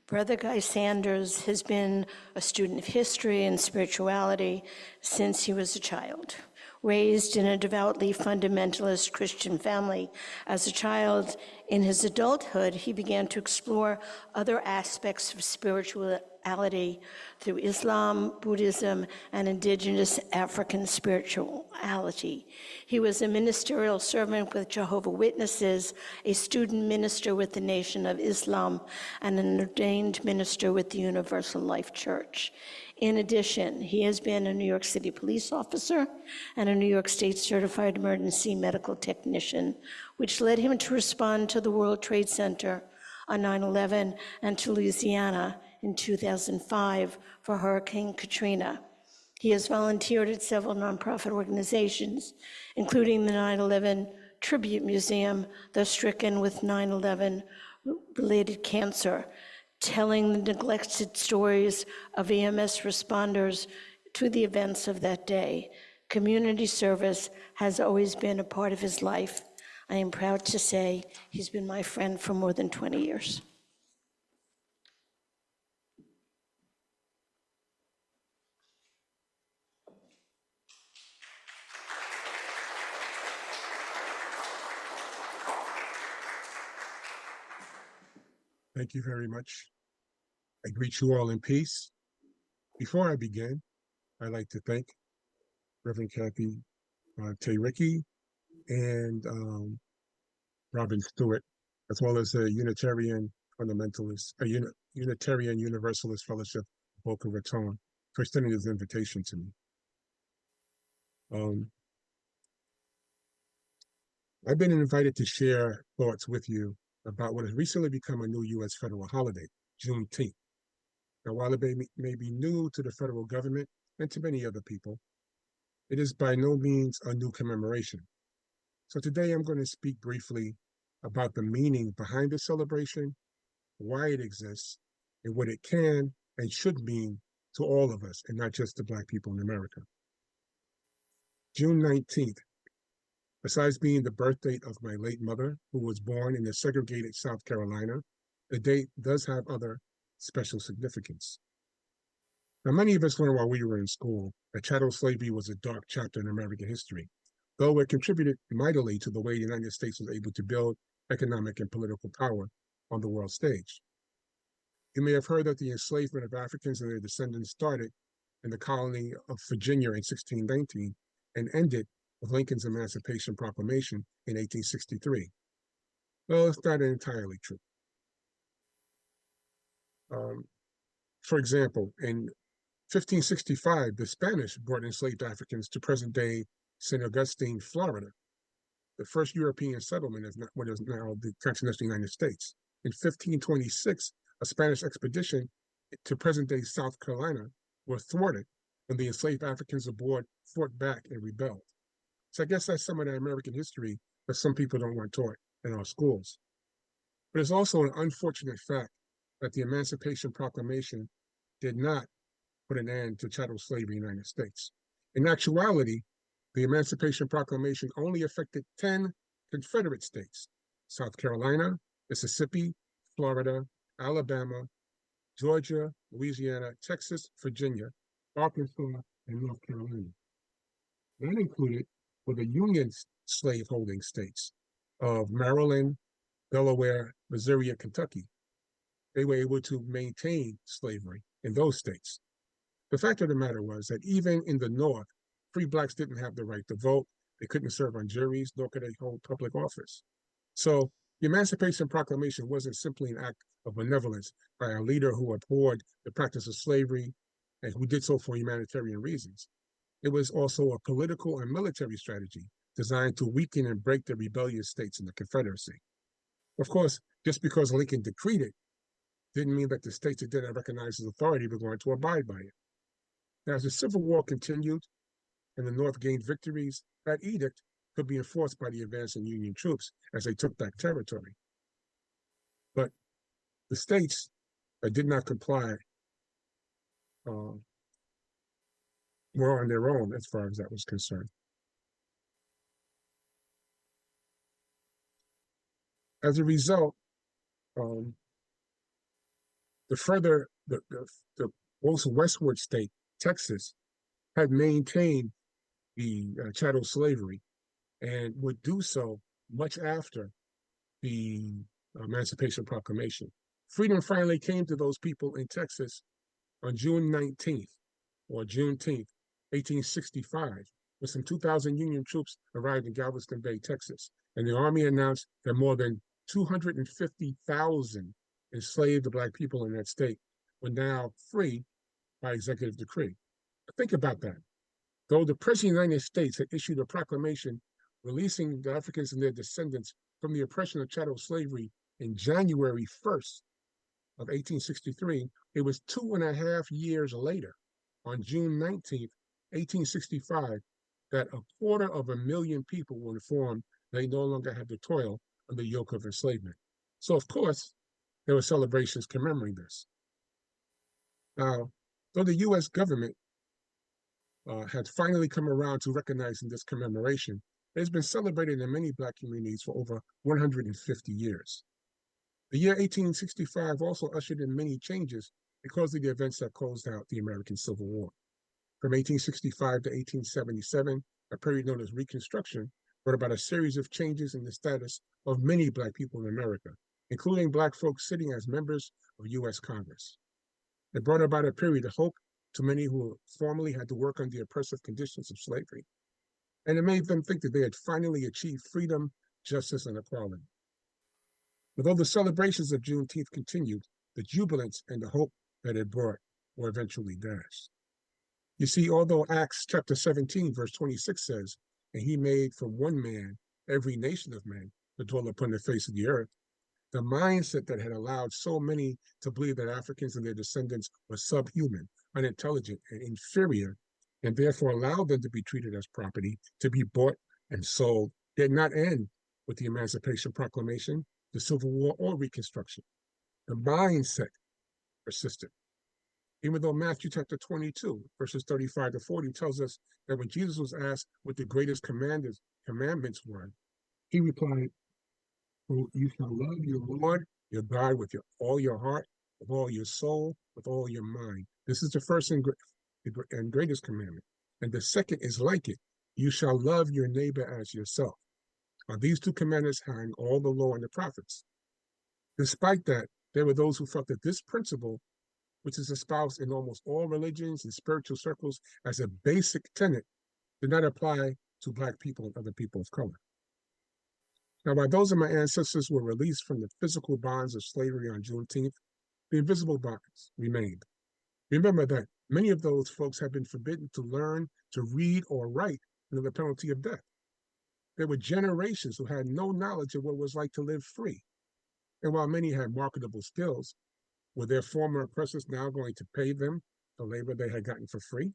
Brother Guy Sanders has been a student of history and spirituality since he was a child. Raised in a devoutly fundamentalist Christian family, as a child, in his adulthood, he began to explore other aspects of spirituality through Islam, Buddhism, and indigenous African spirituality. He was a ministerial servant with Jehovah Witnesses, a student minister with the Nation of Islam, and an ordained minister with the Universal Life Church. In addition, he has been a New York City police officer and a New York State certified emergency medical technician, which led him to respond to the World Trade Center on 9/11 and to Louisiana in 2005 for Hurricane Katrina. He has volunteered at several nonprofit organizations, including the 9/11 Tribute Museum, the Stricken with 9/11 related cancer, telling the neglected stories of EMS responders to the events of that day. Community service has always been a part of his life. I am proud to say he's been my friend for more than 20 years. Thank you very much. I greet you all in peace. Before I begin, I'd like to thank Reverend Kathy Ricky and Robin Stewart, as well as the Unitarian Fundamentalist, Unitarian Universalist Fellowship of Boca Raton, for extending this invitation to me. I've been invited to share thoughts with you about what has recently become a new U.S. federal holiday, Juneteenth. Now, while it may be new to the federal government and to many other people, it is by no means a new commemoration. So today I'm going to speak briefly about the meaning behind the celebration, why it exists, and what it can and should mean to all of us, and not just to Black people in America. June 19th, besides being the birth date of my late mother, who was born in the segregated South Carolina, the date does have other special significance. Now, many of us learned while we were in school that chattel slavery was a dark chapter in American history, though it contributed mightily to the way the United States was able to build economic and political power on the world stage. You may have heard that the enslavement of Africans and their descendants started in the colony of Virginia in 1619 and ended with Lincoln's Emancipation Proclamation in 1863. Well, it's not entirely true. For example, in 1565, the Spanish brought enslaved Africans to present-day St. Augustine, Florida, the first European settlement of what is now the continental United States. In 1526, a Spanish expedition to present-day South Carolina were thwarted when the enslaved Africans aboard fought back and rebelled. So I guess that's some of the American history that some people don't want taught in our schools. But it's also an unfortunate fact that the Emancipation Proclamation did not put an end to chattel slavery in the United States. In actuality, the Emancipation Proclamation only affected 10 Confederate states: South Carolina, Mississippi, Florida, Alabama, Georgia, Louisiana, Texas, Virginia, Arkansas, and North Carolina. That included for the Union slaveholding states of Maryland, Delaware, Missouri, and Kentucky. They were able to maintain slavery in those states. The fact of the matter was that even in the North, free Blacks didn't have the right to vote. They couldn't serve on juries, nor could they hold public office. So the Emancipation Proclamation wasn't simply an act of benevolence by a leader who abhorred the practice of slavery and who did so for humanitarian reasons. It was also a political and military strategy designed to weaken and break the rebellious states in the Confederacy. Of course, just because Lincoln decreed it didn't mean that the states that didn't recognize his authority were going to abide by it. Now, as the Civil War continued and the North gained victories, that edict could be enforced by the advancing Union troops as they took back territory. But the states that did not comply were on their own as far as that was concerned. As a result the most westward state, Texas, had maintained the chattel slavery and would do so much after the Emancipation Proclamation. Freedom finally came to those people in Texas on June 19th or Juneteenth, 1865, when some 2,000 Union troops arrived in Galveston Bay, Texas, and the Army announced that more than 250,000 enslaved Black people in that state were now free by executive decree. Think about that. Though the President of the United States had issued a proclamation releasing the Africans and their descendants from the oppression of chattel slavery in January 1st of 1863, it was 2.5 years later, on June 19th, 1865, that 250,000 people were informed they no longer had to toil under the yoke of enslavement. So, of course, there were celebrations commemorating this. Now, though the U.S. government had finally come around to recognizing this commemoration, it has been celebrated in many Black communities for over 150 years. The year 1865 also ushered in many changes because of the events that closed out the American Civil War. From 1865 to 1877, a period known as Reconstruction brought about a series of changes in the status of many Black people in America, including Black folks sitting as members of U.S. Congress. It brought about a period of hope to many who formerly had to work under the oppressive conditions of slavery, and it made them think that they had finally achieved freedom, justice, and equality. Although the celebrations of Juneteenth continued, the jubilance and the hope that it brought were eventually dashed. You see, although Acts chapter 17, verse 26 says, "And he made from one man every nation of men to dwell upon the face of the earth," the mindset that had allowed so many to believe that Africans and their descendants were subhuman, unintelligent, and inferior, and therefore allowed them to be treated as property, to be bought and sold, did not end with the Emancipation Proclamation, the Civil War, or Reconstruction. The mindset persisted. Even though Matthew chapter 22, verses 35 to 40 tells us that when Jesus was asked what the greatest commandments were, he replied, "You shall love your Lord, your God, with all your heart, with all your soul, with all your mind." This is the first and greatest commandment. And the second is like it. You shall love your neighbor as yourself. On these two commandments hang all the law and the prophets. Despite that, there were those who felt that this principle, which is espoused in almost all religions and spiritual circles as a basic tenet, did not apply to Black people and other people of color. Now, while those of my ancestors were released from the physical bonds of slavery on Juneteenth, the invisible bonds remained. Remember that many of those folks had been forbidden to learn to read or write under the penalty of death. There were generations who had no knowledge of what it was like to live free. And while many had marketable skills, were their former oppressors now going to pay them the labor they had gotten for free?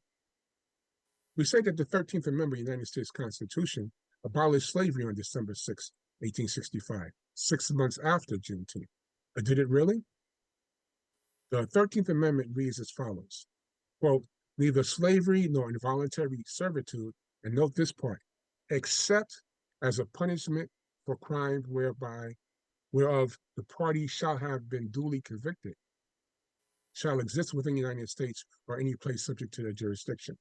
We say that the 13th Amendment of the United States Constitution abolished slavery on December 6, 1865, 6 months after Juneteenth. But did it really? The 13th Amendment reads as follows, quote, "Neither slavery nor involuntary servitude," and note this part, "except as a punishment for crime whereof the party shall have been duly convicted, shall exist within the United States or any place subject to their jurisdiction."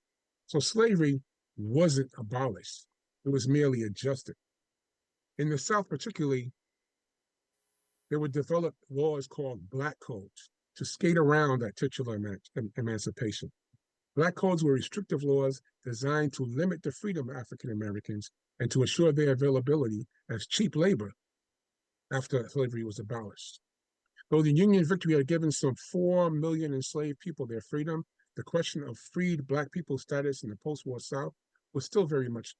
So slavery wasn't abolished. It was merely adjusted. In the South particularly, there were developed laws called Black Codes to skate around that titular emancipation. Black Codes were restrictive laws designed to limit the freedom of African Americans and to assure their availability as cheap labor after slavery was abolished. Though the Union victory had given some 4 million enslaved people their freedom, the question of freed Black people's status in the post-war South was still very much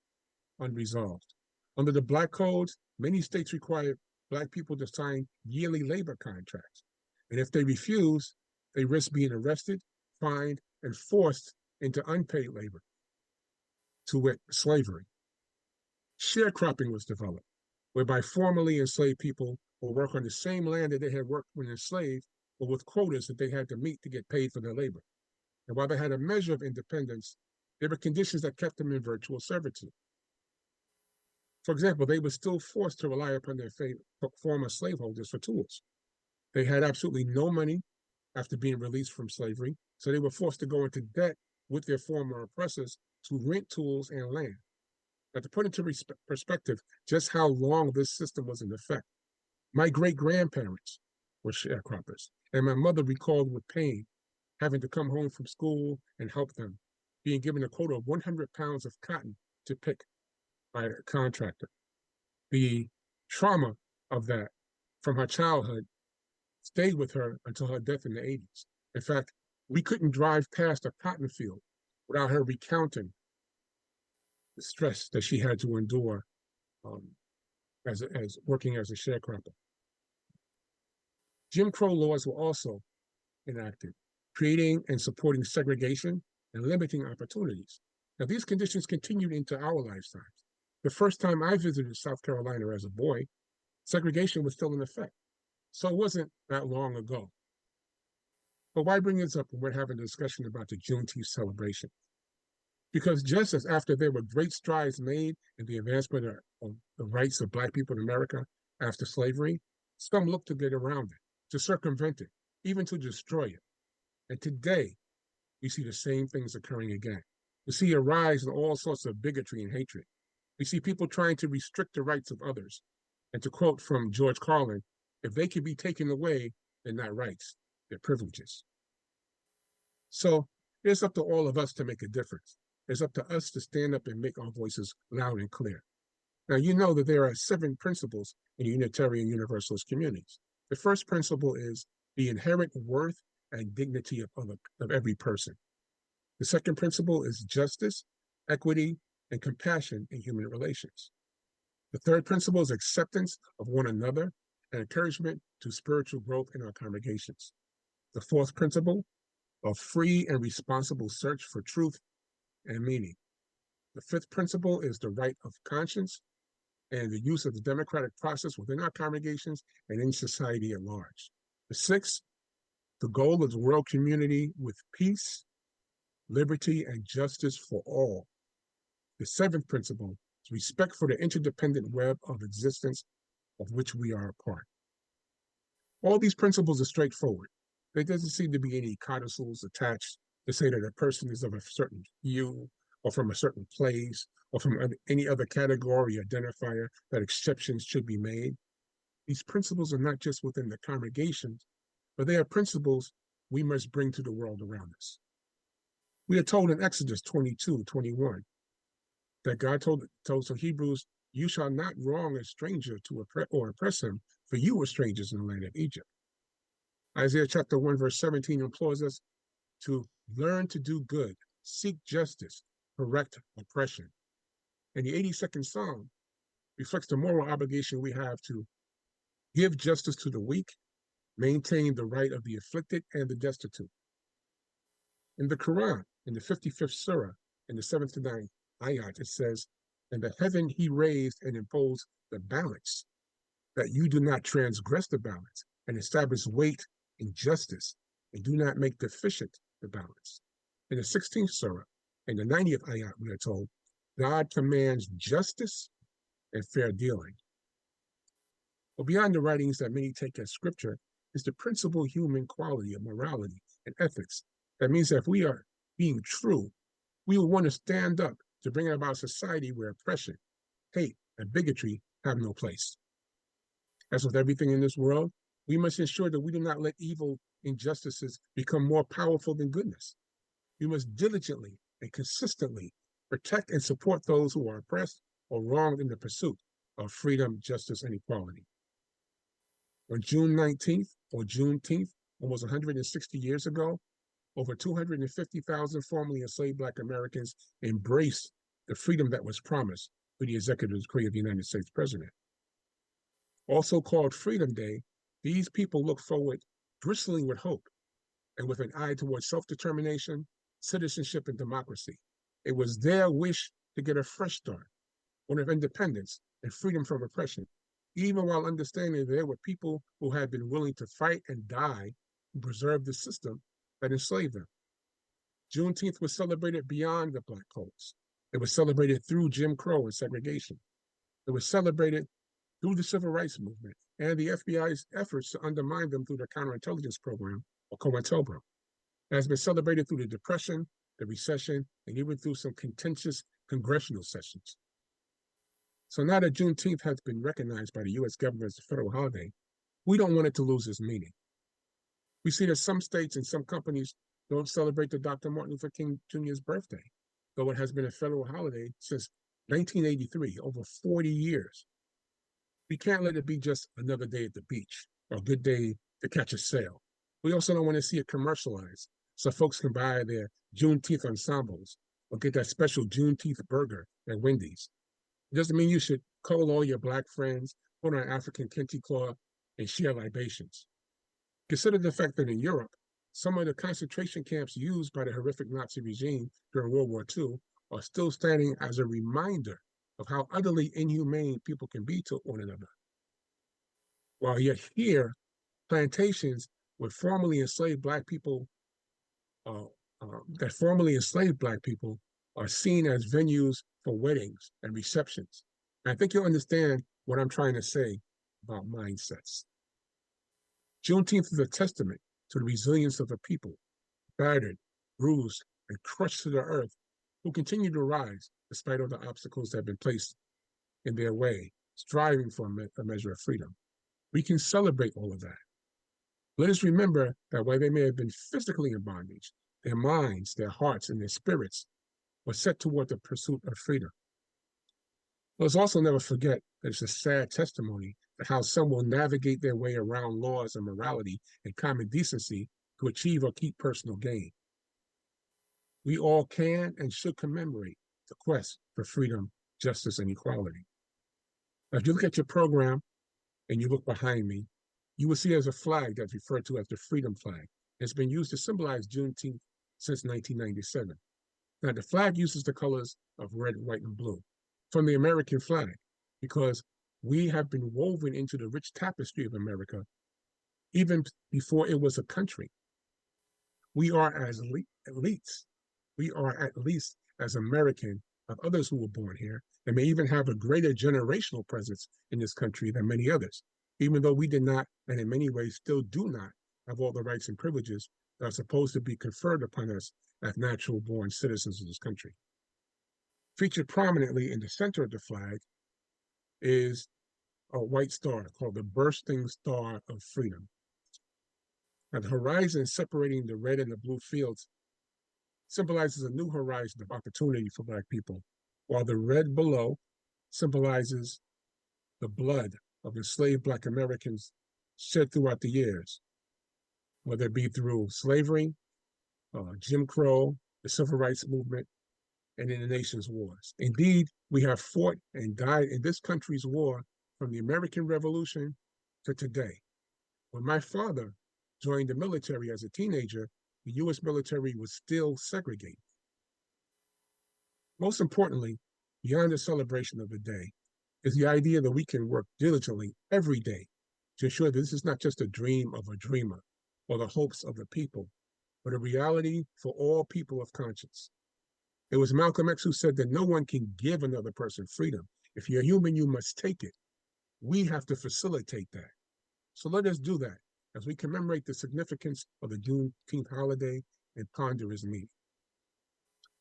unresolved. Under the Black Codes, many states required Black people to sign yearly labor contracts. And if they refused, they risked being arrested, fined, and forced into unpaid labor, to wit, slavery. Sharecropping was developed, whereby formerly enslaved people will work on the same land that they had worked when enslaved, but with quotas that they had to meet to get paid for their labor. And while they had a measure of independence, there were conditions that kept them in virtual servitude. For example, they were still forced to rely upon their former slaveholders for tools. They had absolutely no money after being released from slavery, so they were forced to go into debt with their former oppressors to rent tools and land. Now, to put into perspective just how long this system was in effect, my great-grandparents were sharecroppers, and my mother recalled with pain having to come home from school and help them, being given a quota of 100 pounds of cotton to pick by a contractor. The trauma of that from her childhood stayed with her until her death in the 80s. In fact, we couldn't drive past a cotton field without her recounting the stress that she had to endure as working as a sharecropper. Jim Crow laws were also enacted, creating and supporting segregation and limiting opportunities. Now, these conditions continued into our lifetimes. The first time I visited South Carolina as a boy, segregation was still in effect. So it wasn't that long ago. But why bring this up when we're having a discussion about the Juneteenth celebration? Because just as after there were great strides made in the advancement of the rights of Black people in America after slavery, some looked to get around it, to circumvent it, even to destroy it. And today, we see the same things occurring again. We see a rise in all sorts of bigotry and hatred. We see people trying to restrict the rights of others. And to quote from George Carlin, if they can be taken away, they're not rights, they're privileges. So it's up to all of us to make a difference. It's up to us to stand up and make our voices loud and clear. Now, you know that there are 7 principles in Unitarian Universalist communities. The first principle is the inherent worth and dignity of every person. The second principle is justice, equity, and compassion in human relations. The third principle is acceptance of one another and encouragement to spiritual growth in our congregations. The fourth principle, a free and responsible search for truth and meaning. The fifth principle is the right of conscience and the use of the democratic process within our congregations and in society at large. The sixth, the goal of the world community with peace, liberty, and justice for all. The seventh principle is respect for the interdependent web of existence of which we are a part. All these principles are straightforward. There doesn't seem to be any codicils attached to say that a person is of a certain hue or from a certain place or from any other category identifier that exceptions should be made. These principles are not just within the congregations, but they are principles we must bring to the world around us. We are told in Exodus 22:21 that God told the Hebrews, you shall not wrong a stranger to oppress him, for you were strangers in the land of Egypt. Isaiah chapter 1, verse 17 implores us to learn to do good, seek justice, correct oppression. And the 82nd Psalm reflects the moral obligation we have to give justice to the weak, maintain the right of the afflicted and the destitute. In the Quran, in the 55th Surah, in the 7th to 9th ayat, it says, and the heaven he raised and imposed the balance, that you do not transgress the balance, and establish weight in justice, and do not make deficient the balance. In the 16th Surah, in the 90th ayat, we are told, God commands justice and fair dealing. But beyond the writings that many take as scripture is the principal human quality of morality and ethics. That means that if we are being true, we will want to stand up to bring about a society where oppression, hate, and bigotry have no place. As with everything in this world, we must ensure that we do not let evil injustices become more powerful than goodness. We must diligently and consistently protect and support those who are oppressed or wronged in the pursuit of freedom, justice, and equality. On June 19th, or Juneteenth, almost 160 years ago, over 250,000 formerly enslaved Black Americans embraced the freedom that was promised through the executive decree of the United States President. Also called Freedom Day, these people look forward bristling with hope and with an eye towards self-determination, citizenship, and democracy. It was their wish to get a fresh start, one of independence and freedom from oppression, even while understanding there were people who had been willing to fight and die to preserve the system that enslaved them. Juneteenth was celebrated beyond the Black codes. It was celebrated through Jim Crow and segregation. It was celebrated through the civil rights movement and the FBI's efforts to undermine them through their counterintelligence program, or COINTELPRO. It has been celebrated through the Depression, the recession, and even through some contentious congressional sessions. So now that Juneteenth has been recognized by the U.S. government as a federal holiday, we don't want it to lose its meaning. We see that some states and some companies don't celebrate the Dr. Martin Luther King Jr.'s birthday, though it has been a federal holiday since 1983, over 40 years. We can't let it be just another day at the beach or a good day to catch a sail. We also don't want to see it commercialized so folks can buy their Juneteenth ensembles or get that special Juneteenth burger at Wendy's. It doesn't mean you should call all your Black friends, put on African kente cloth, and share libations. Consider the fact that in Europe, some of the concentration camps used by the horrific Nazi regime during World War II are still standing as a reminder of how utterly inhumane people can be to one another. While yet here, plantations with formerly enslaved Black people, are seen as venues for weddings and receptions. And I think you'll understand what I'm trying to say about mindsets. Juneteenth is a testament to the resilience of a people, battered, bruised, and crushed to the earth, who continue to rise despite all the obstacles that have been placed in their way, striving for a measure of freedom. We can celebrate all of that. Let us remember that while they may have been physically in bondage, their minds, their hearts, and their spirits were set toward the pursuit of freedom. Let us also never forget that it's a sad testimony to how some will navigate their way around laws and morality and common decency to achieve or keep personal gain. We all can and should commemorate the quest for freedom, justice, and equality. Now, if you look at your program and you look behind me, you will see there's a flag that's referred to as the Freedom Flag. It's been used to symbolize Juneteenth since 1997. Now, the flag uses the colors of red, white, and blue from the American flag because we have been woven into the rich tapestry of America even before it was a country. We are as elites. We are at least as American of others who were born here and may even have a greater generational presence in this country than many others, even though we did not, and in many ways still do not, have all the rights and privileges that are supposed to be conferred upon us as natural-born citizens of this country. Featured prominently in the center of the flag is a white star called the Bursting Star of Freedom. Now, the horizon separating the red and the blue fields symbolizes a new horizon of opportunity for Black people, while the red below symbolizes the blood of enslaved Black Americans shed throughout the years, whether it be through slavery, Jim Crow, the Civil Rights Movement, and in the nation's wars. Indeed, we have fought and died in this country's war from the American Revolution to today. When my father joined the military as a teenager, the U.S. military was still segregated. Most importantly, beyond the celebration of the day, is the idea that we can work diligently every day to ensure that this is not just a dream of a dreamer or the hopes of the people, but a reality for all people of conscience. It was Malcolm X who said that no one can give another person freedom. If you're human, you must take it. We have to facilitate that. So let us do that as we commemorate the significance of the Juneteenth holiday and ponder its meaning.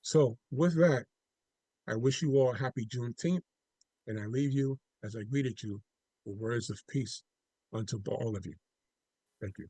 So with that, I wish you all a happy Juneteenth, and I leave you as I greeted you with words of peace unto all of you. Thank you.